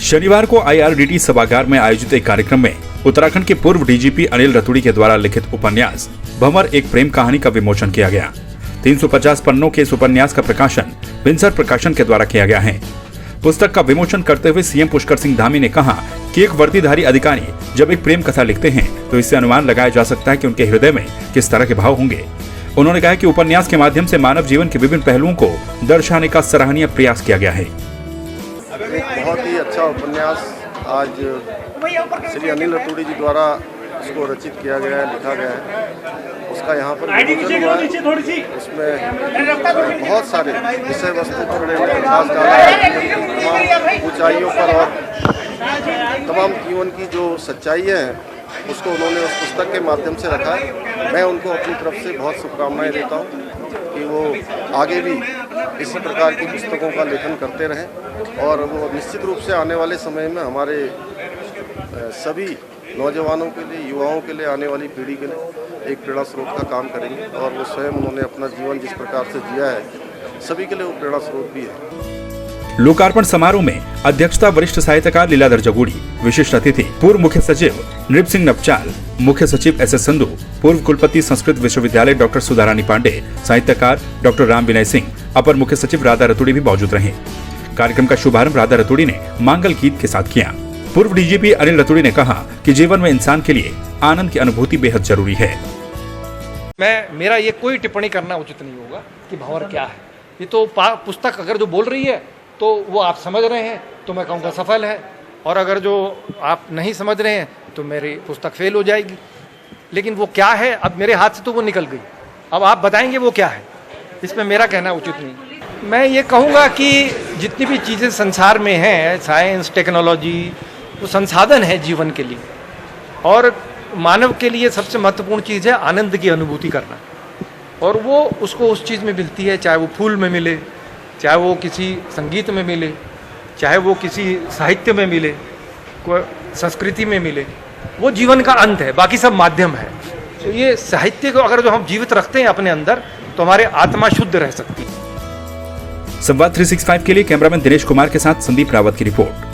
शनिवार को IRDT सभागार में आयोजित एक कार्यक्रम में उत्तराखंड के पूर्व डीजीपी अनिल रतूड़ी के द्वारा लिखित उपन्यास भंवर एक प्रेम कहानी का विमोचन किया गया। 350 पन्नों के इस उपन्यास का प्रकाशन विंसर प्रकाशन के द्वारा किया गया है। पुस्तक का विमोचन करते हुए सीएम पुष्कर सिंह धामी ने कहा कि एक वर्दीधारी अधिकारी जब एक प्रेम कथा लिखते हैं तो इससे अनुमान लगाया जा सकता है कि उनके हृदय में किस तरह के भाव होंगे। उन्होंने कहा कि उपन्यास के माध्यम से मानव जीवन के विभिन्न पहलुओं को दर्शाने का सराहनीय प्रयास किया गया है। बहुत ही अच्छा उपन्यास आज श्री अनिल रतूड़ी जी द्वारा इसको रचित किया गया है, लिखा गया है। उसका यहाँ पर विमोचन हुआ है। उसमें बहुत सारे विषय वस्तु पर प्रकाश डाला है, ऊंचाइयों पर और तमाम जीवन की जो सच्चाइयाँ हैं उसको उन्होंने उस पुस्तक के माध्यम से रखा है। मैं उनको अपनी तरफ से बहुत शुभकामनाएं देता हूँ कि वो आगे भी इसी प्रकार की पुस्तकों का लेखन करते रहें और वो निश्चित रूप से आने वाले समय में हमारे सभी नौजवानों के लिए, युवाओं के लिए, आने वाली पीढ़ी के लिए एक प्रेरणा स्रोत का काम करेंगे। और वो स्वयं उन्होंने अपना जीवन जिस प्रकार से जिया है, सभी के लिए वो प्रेरणा स्रोत भी है। लोकार्पण समारोह में अध्यक्षता वरिष्ठ साहित्यकार लीलाधर जगूड़ी, विशिष्ट अतिथि पूर्व मुख्य सचिव नृप सिंह नपचाल, मुख्य सचिव SS संधू, पूर्व कुलपति संस्कृत विश्वविद्यालय डॉक्टर सुधारानी पांडे, साहित्यकार डॉक्टर राम विनय सिंह, अपर मुख्य सचिव राधा रतूड़ी भी मौजूद रहे। कार्यक्रम का शुभारंभ राधा रतूड़ी ने मांगल गीत के साथ किया। पूर्व डीजीपी अनिल रतूड़ी ने कहा कि जीवन में इंसान के लिए आनंद की अनुभूति बेहद जरूरी है। मेरा ये कोई टिप्पणी करना उचित नहीं होगा कि भंवर क्या है। ये तो पुस्तक अगर जो बोल रही है तो वो आप समझ रहे हैं तो मैं कहूँगा सफल है, और अगर जो आप नहीं समझ रहे हैं तो मेरी पुस्तक फेल हो जाएगी। लेकिन वो क्या है, अब मेरे हाथ से तो वो निकल गई, अब आप बताएंगे वो क्या है, इसमें मेरा कहना उचित नहीं। मैं ये कहूँगा कि जितनी भी चीज़ें संसार में हैं, साइंस, टेक्नोलॉजी, वो संसाधन है जीवन के लिए, और मानव के लिए सबसे महत्वपूर्ण चीज़ है आनंद की अनुभूति करना, और वो उसको उस चीज़ में मिलती है, चाहे वो फूल में मिले, चाहे वो किसी संगीत में मिले, चाहे वो किसी साहित्य में मिले, कोई संस्कृति में मिले, वो जीवन का अंत है, बाकी सब माध्यम है। तो ये साहित्य को अगर जो हम जीवित रखते हैं अपने अंदर तो हमारे आत्मा शुद्ध रह सकती है। संवाद 365 के लिए कैमरामैन दिनेश कुमार के साथ संदीप रावत की रिपोर्ट।